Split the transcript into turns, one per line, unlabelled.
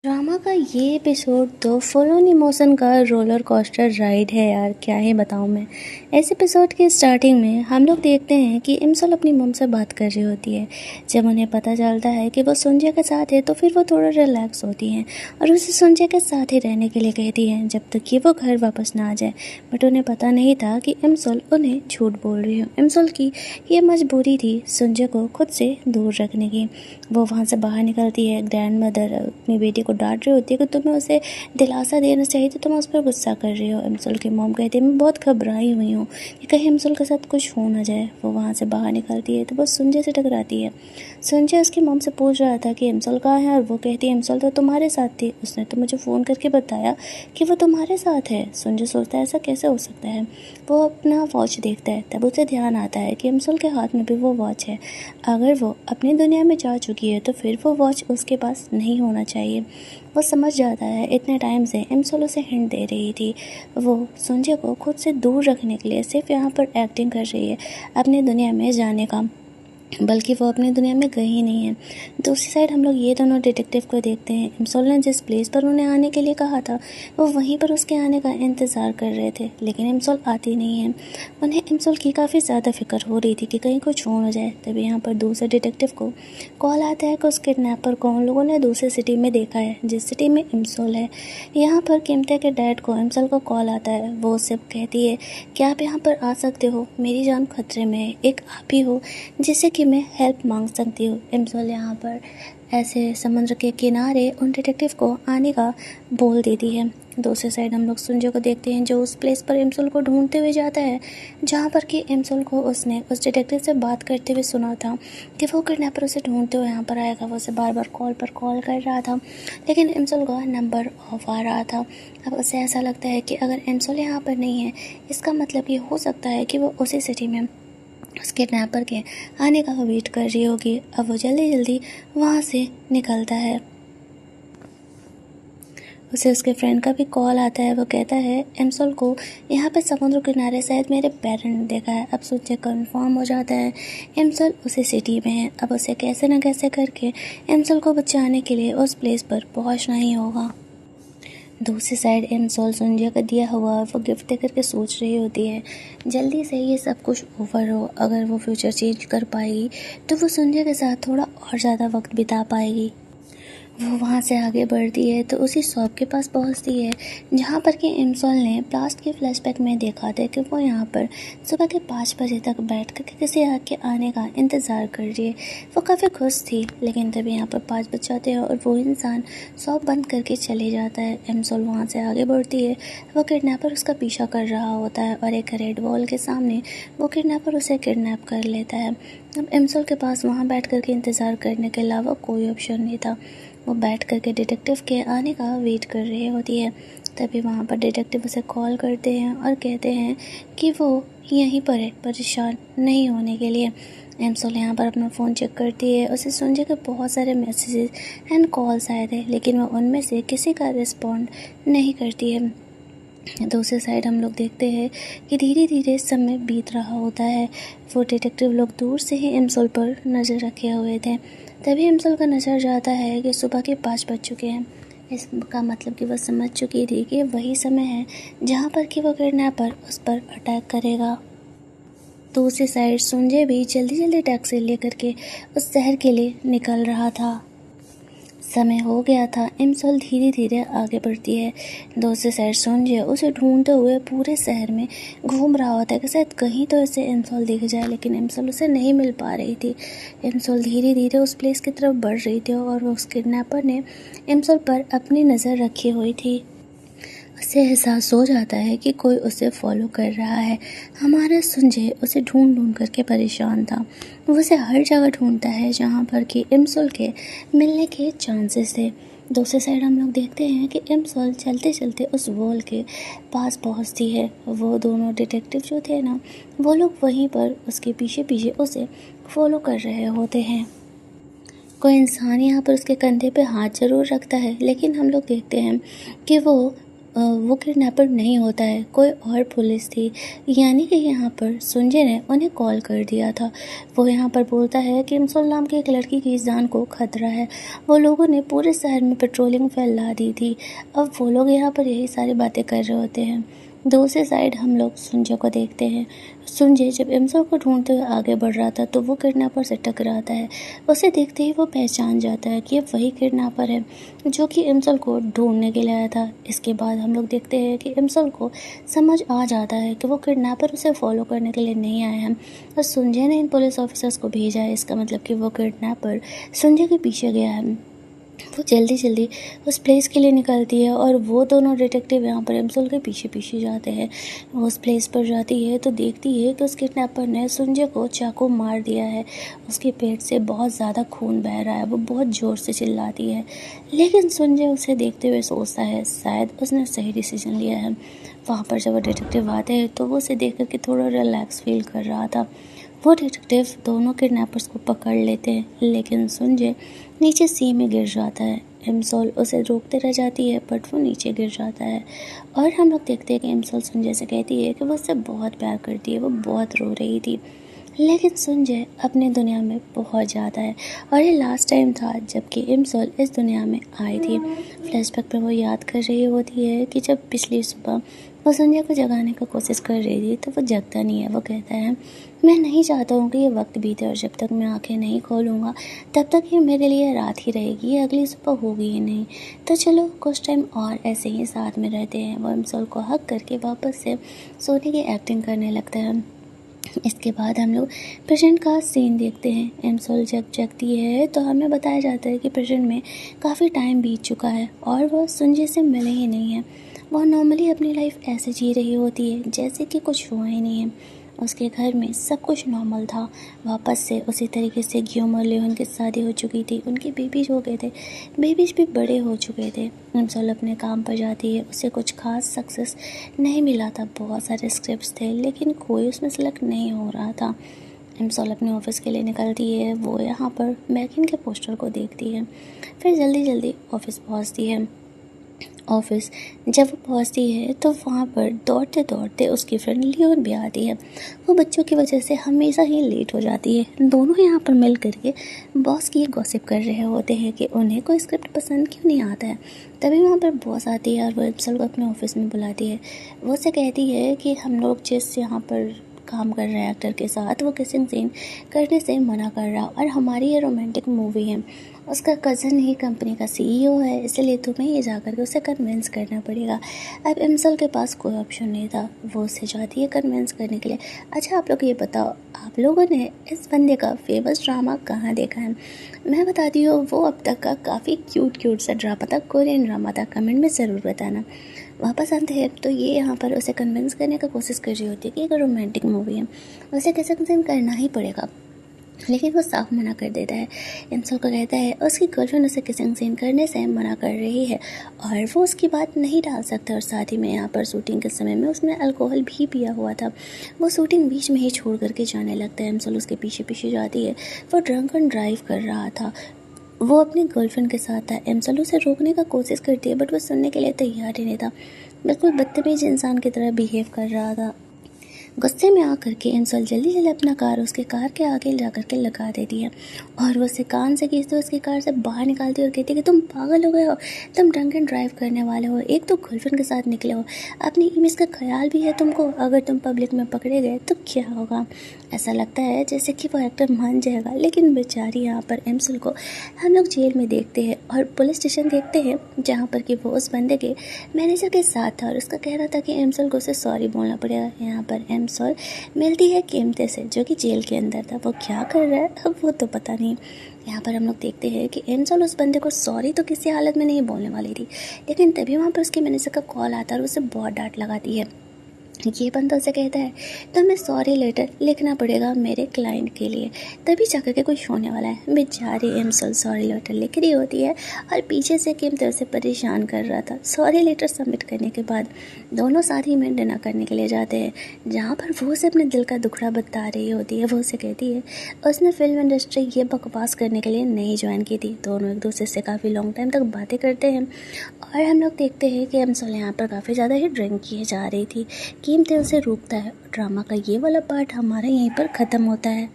Drama का ये episode तो फुल ऑन इमोशन का रोलर कोस्टर राइड है यार, क्या ही बताऊँ मैं। इस एपिसोड की स्टार्टिंग में हम लोग देखते हैं कि इमसल अपनी मम से बात कर रही होती है। जब उन्हें पता चलता है कि वो सुंजय के साथ है तो फिर वो थोड़ा रिलैक्स होती हैं और उसे सुंजय के साथ ही रहने के लिए कहती हैं जब तक कि वो घर वापस ना आ जाए। बट उन्हें पता नहीं था कि इमसल उन्हें झूठ बोल रही हो। इमसल की ये मजबूरी थी सुंजय को खुद से दूर रखने की। वो वहाँ से बाहर निकलती है। ग्रैंड मदर अपनी बेटी को डांट रही होती है कि तुम्हें उसे दिलासा देना चाहिए तो तुम उस पर गुस्सा कर रही हो। इमसल की मॉम कहती है मैं बहुत घबराई हुई हूँ कि कहीं इमसल के साथ कुछ हो ना जाए। वो वहाँ से बाहर निकलती है तो वो सुंजय से टकराती है। सुंजय उसकी मॉम से पूछ रहा था कि इमसल कहाँ है और वो कहती है इमसल तो तुम्हारे साथ थी, उसने तो मुझे फ़ोन करके बताया कि वो तुम्हारे साथ है। सुंजय सोचता है ऐसा कैसे हो सकता है। वो अपना वॉच देखता है, तब उसे ध्यान आता है कि इमसल के हाथ में भी वो वॉच है। अगर वो अपनी दुनिया में जा चुकी है तो फिर वो वॉच उसके पास नहीं होना चाहिए। वो समझ जाता है इतने टाइम से इमसल उसे हिंट दे रही थी। वो संजय को खुद से दूर रखने के लिए सिर्फ यहाँ पर एक्टिंग कर रही है अपनी दुनिया में जाने का, बल्कि वो अपनी दुनिया में गई ही नहीं है। दूसरी साइड हम लोग ये दोनों डिटेक्टिव को देखते हैं। इमसल ने जिस प्लेस पर उन्हें आने के लिए कहा था वो वहीं पर उसके आने का इंतज़ार कर रहे थे, लेकिन इमसल आती नहीं है। उन्हें इमसल की काफ़ी ज़्यादा फिक्र हो रही थी कि कहीं कुछ हो न जाए। तभी यहाँ पर दूसरे डिटेक्टिव को कॉल आता है कि उस किडनैपर को उन लोगों ने दूसरी सिटी में देखा है जिस सिटी में इमसल है। यहाँ पर कीमते के डैड को इमसल को कॉल आता है। वो उससे कहती है कि आप यहाँ पर आ सकते हो, मेरी जान खतरे में है, एक आप ही हो जिससे कि मैं हेल्प मांग सकती हूँ। इमसल यहाँ पर ऐसे समुद्र के किनारे उन डिटेक्टिव को आने का बोल देती है। दूसरी साइड हम लोग संजय को देखते हैं जो उस प्लेस पर इमसल को ढूंढते हुए जाता है जहाँ पर कि इमसल को उसने उस डिटेक्टिव से बात करते हुए सुना था कि वो किडनैपर उसे ढूंढते हुए यहाँ पर आएगा। वो उसे बार बार कॉल पर कॉल कर रहा था लेकिन इमसल का नंबर ऑफ आ रहा था। अब उसे ऐसा लगता है कि अगर इमसल यहाँ पर नहीं है इसका मतलब ये हो सकता है कि वो उसी सिटी में उस किडनैपर के आने का वेट कर रही होगी। अब वो जल्दी जल्दी वहाँ से निकलता है। उसे उसके फ्रेंड का भी कॉल आता है। वो कहता है इमसल को यहाँ पे समुद्र किनारे शायद मेरे पेरेंट ने देखा है। अब सोचे कंफर्म हो जाता है इमसल उसी सिटी में है। अब उसे कैसे न कैसे करके इमसल को बचाने के लिए उस प्लेस पर पहुँचना ही होगा। दूसरी साइड इमसल संजय का दिया हुआ वो गिफ्ट दे करके सोच रही होती है जल्दी से ये सब कुछ ओवर हो। अगर वो फ्यूचर चेंज कर पाएगी तो वो संजय के साथ थोड़ा और ज़्यादा वक्त बिता पाएगी। वो वहाँ से आगे बढ़ती है तो उसी शॉप के पास पहुँचती है जहाँ पर कि इमसल ने पास्ट के फ्लैशबैक में देखा था कि वो यहाँ पर सुबह के 5 बजे तक बैठ कर किसी के आने का इंतज़ार कर रही है। वो काफ़ी खुश थी लेकिन तभी यहाँ पर 5 बज जाते हैं और वो इंसान शॉप बंद करके चले जाता है। इमसल वहाँ से आगे बढ़ती है। वो किडनैपर उसका पीछा कर रहा होता है और एक रेड वॉल के सामने वो किडनैपर उसे किडनैप कर लेता है। अब इमसल के पास वहाँ बैठ कर के इंतज़ार करने के अलावा कोई ऑप्शन नहीं था। वो बैठ करके डिटेक्टिव के आने का वेट कर रही होती है। तभी वहाँ पर डिटेक्टिव उसे कॉल करते हैं और कहते हैं कि वो यहीं पर है परेशान नहीं होने के लिए। इमसल यहाँ पर अपना फ़ोन चेक करती है। उसे संजय के बहुत सारे मैसेजेस एंड कॉल्स आए थे लेकिन वो उनमें से किसी का रिस्पॉन्ड नहीं करती है। दूसरी साइड हम लोग देखते हैं कि धीरे धीरे समय बीत रहा होता है। वो डिटेक्टिव लोग दूर से ही इमसल पर नज़र रखे हुए थे। तभी इमसल का नज़र जाता है कि सुबह के 5 बज चुके हैं। इसका मतलब कि वह समझ चुकी थी कि वही समय है जहाँ पर कि वो किडनैपर उस पर अटैक करेगा। दूसरी साइड संजय भी जल्दी जल्दी टैक्सी लेकर के उस शहर के लिए निकल रहा था। समय हो गया था। इमसल धीरे धीरे आगे बढ़ती है। दूसरी साइड संजय उसे ढूंढते हुए पूरे शहर में घूम रहा होता है कि शायद कहीं तो इसे इमसल दिख जाए, लेकिन इमसल उसे नहीं मिल पा रही थी। इमसल धीरे धीरे उस प्लेस की तरफ बढ़ रही थी और उस किडनैपर ने इमसल पर अपनी नज़र रखी हुई थी। उसे एहसास हो जाता है कि कोई उसे फॉलो कर रहा है। हमारा संजय उसे ढूंढ ढूंढ करके परेशान था। वो उसे हर जगह ढूंढता है जहाँ पर कि इमसल के मिलने के चांसेस थे। दूसरी साइड हम लोग देखते हैं कि इमसल चलते चलते उस वॉल के पास पहुँचती है। वो दोनों डिटेक्टिव जो थे ना, वो लोग वहीं पर उसके पीछे पीछे उसे फॉलो कर रहे होते हैं। कोई इंसान यहाँ पर उसके कंधे पे हाथ ज़रूर रखता है लेकिन हम लोग देखते हैं कि वो वो किडनैपर नहीं होता है, कोई और पुलिस थी। यानी कि यहाँ पर संजय ने उन्हें कॉल कर दिया था। वो यहाँ पर बोलता है कि इमसोल नाम की एक लड़की की जान को खतरा है। वो लोगों ने पूरे शहर में पेट्रोलिंग फैला दी थी। अब वो लोग यहाँ पर यही सारी बातें कर रहे होते हैं। दूसरी साइड हम लोग संजय को देखते हैं। संजय जब इमसोल को ढूंढते हुए आगे बढ़ रहा था तो वो किडनैपर से टकराता है। उसे देखते ही वो पहचान जाता है कि ये वही किडनैपर है जो कि इमसोल को ढूंढने के लिए आया था। इसके बाद हम लोग देखते हैं कि इमसोल को समझ आ जाता है कि वो किडनैपर उसे फॉलो करने के लिए नहीं आए हैं और संजय ने इन पुलिस ऑफिसर्स को भेजा है। इसका मतलब कि वो किडनैपर संजय के पीछे गया है। वो जल्दी जल्दी उस प्लेस के लिए निकलती है और वो दोनों डिटेक्टिव यहाँ पर इमसोल के पीछे पीछे जाते हैं। वो उस प्लेस पर जाती है तो देखती है कि उस किडनैपर ने संजय को चाकू मार दिया है। उसके पेट से बहुत ज़्यादा खून बह रहा है। वो बहुत ज़ोर से चिल्लाती है, लेकिन संजय उसे देखते हुए सोचता है शायद उसने सही डिसीजन लिया है। वहाँ पर जब वो डिटेक्टिव आते हैं तो वो उसे देख कर के थोड़ा रिलैक्स फील कर रहा था। वो डिटेक्टिव दोनों किडनैपर्स को पकड़ लेते हैं, लेकिन संजय नीचे सी में गिर जाता है। इमसोल उसे रोकते रह जाती है बट वो नीचे गिर जाता है और हम लोग देखते हैं कि इमसोल संजय से कहती है कि वो उससे बहुत प्यार करती है। वो बहुत रो रही थी, लेकिन संजय अपनी दुनिया में बहुत ज़्यादा है और ये लास्ट टाइम था जबकि इमसोल इस दुनिया में आई थी। फ्लैशबैक पर वो याद कर रही होती है कि जब पिछली सुबह वो संजय को जगाने की कोशिश कर रही थी तो वो जगता नहीं है। वो कहता है, मैं नहीं चाहता हूँ कि ये वक्त बीते और जब तक मैं आंखें नहीं खोलूँगा तब तक ये मेरे लिए रात ही रहेगी, ये अगली सुबह होगी ही नहीं। तो चलो कुछ टाइम और ऐसे ही साथ में रहते हैं। वो इमसोल को हक करके वापस से सोने की एक्टिंग करने लगता है। इसके बाद हम लोग प्रेजेंट का सीन देखते हैं। इमसोल जब जगती है तो हमें बताया जाता है कि प्रेजेंट में काफ़ी टाइम बीत चुका है और वह संजय से मिले ही नहीं है। वह नॉर्मली अपनी लाइफ ऐसे जी रही होती है जैसे कि कुछ हुआ ही नहीं है। उसके घर में सब कुछ नॉर्मल था। वापस से उसी तरीके से ग्यूम और लियोन की शादी हो चुकी थी। उनके बेबीज हो गए थे, बेबीज भी बड़े हो चुके थे। इमसोल अपने काम पर जाती है। उसे कुछ खास सक्सेस नहीं मिला था। बहुत सारे स्क्रिप्ट्स थे लेकिन कोई उसमें सेलेक्ट नहीं हो रहा था। इमसोल अपने ऑफिस के लिए निकलती है। वो यहाँ पर मैकिन के पोस्टर को देखती है, फिर जल्दी जल्दी ऑफिस पहुँचती है। ऑफिस जब वो पहुँचती है तो वहाँ पर दौड़ते दौड़ते उसकी फ्रेंड लियोन भी आती है। वो बच्चों की वजह से हमेशा ही लेट हो जाती है। दोनों यहाँ पर मिल करके बॉस की गॉसिप कर रहे होते हैं कि उन्हें कोई स्क्रिप्ट पसंद क्यों नहीं आता है। तभी वहाँ पर बॉस आती है और वो इमसोल को अपने ऑफिस में बुलाती है। वो उसे कहती है कि हम लोग जिस यहाँ पर काम कर रहे हैं एक्टर के साथ, वो किसिंग सीन करने से मना कर रहा और हमारी ये रोमांटिक मूवी है। उसका कज़न ही कंपनी का सीईओ है, इसलिए तुम्हें ये जाकर के उसे कन्विंस करना पड़ेगा। अब इमसोल के पास कोई ऑप्शन नहीं था। वो उससे चाहती है कन्विंस करने के लिए। अच्छा आप लोग ये बताओ, आप लोगों ने इस बंदे का फेमस ड्रामा कहाँ देखा है? मैं बताती हूँ, वो अब तक का काफ़ी क्यूट सा ड्रामा था, कोरियन ड्रामा था। कमेंट में ज़रूर बताना। वापस आते हैं तो ये यहाँ पर उसे कन्विंस करने की कोशिश कर रही होती है कि एक रोमांटिक मूवी है, उसे किसी करना ही पड़ेगा, लेकिन वो साफ मना कर देता है। इमसोल को कहता है उसकी गर्लफ्रेंड उसे किसिंग सीन करने से मना कर रही है और वो उसकी बात नहीं डाल सकता। और साथ ही में यहाँ पर शूटिंग के समय में उसने अल्कोहल भी पिया हुआ था। वो शूटिंग बीच में ही छोड़ करके जाने लगता है। इमसोल उसके पीछे पीछे जाती है। वो ड्रंक एंड ड्राइव कर रहा था। वो अपनी गर्लफ्रेंड के साथ था। इमसोल उसे रोकने का कोशिश करती है बट वो सुनने के लिए तैयार ही नहीं था। बिल्कुल बदतमीज इंसान की तरह बिहेव कर रहा था। गुस्से में आकर के इमसोल जल्दी जल्दी अपना कार उसके कार के आगे जा कर के लगा देती है और वो उसे कान से खींचते उसकी कार से बाहर निकालती है और कहती है कि तुम पागल हो गए हो, तुम ड्रंक एंड ड्राइव करने वाले हो, एक तो गर्लफ्रेंड के साथ निकले हो, अपनी इमेज का ख्याल भी है तुमको, अगर तुम पब्लिक में पकड़े गए तो क्या होगा। ऐसा लगता है जैसे कि वो एक्टर मान जाएगा, लेकिन बेचारी यहाँ पर इमसोल को हम लोग जेल में देखते हैं और पुलिस स्टेशन देखते हैं जहाँ पर कि वो उस बंदे के मैनेजर के साथ था और उसका कह रहा था कि इमसोल को उसे सॉरी बोलना पड़ेगा। यहाँ पर इमसोल मिलती है कीमते से जो कि जेल के अंदर था। वो क्या कर रहा है अब वो तो पता नहीं। यहाँ पर हम लोग देखते हैं कि इमसोल उस बंदे को सॉरी तो किसी हालत में नहीं बोलने वाली थी, लेकिन तभी वहाँ पर उसके मैनेजर का कॉल आता है और उसे बहुत डांट लगाती है। ये बंदा उसे कहता है तो हमें सॉरी लेटर लिखना पड़ेगा मेरे क्लाइंट के लिए, तभी जाकर के कुछ होने वाला है। बेचारी एमसल सॉरी लेटर लिख रही होती है और पीछे से किम तो उसे परेशान कर रहा था। सॉरी लेटर सबमिट करने के बाद दोनों साथ ही में डिनर करने के लिए जाते हैं, जहाँ पर वो उसे अपने दिल का दुखड़ा बता रही होती है। वो उसे कहती है उसने फिल्म इंडस्ट्री ये बकवास करने के लिए नहीं ज्वाइन की थी। दोनों एक दूसरे से काफ़ी लॉन्ग टाइम तक बातें करते हैं और हम लोग देखते हैं कि एमसल यहाँ पर काफ़ी ज़्यादा ही ड्रिंक किए जा रही थी। कीमते उसे रोकता है। ड्रामा का ये वाला पार्ट हमारा यहीं पर ख़त्म होता है।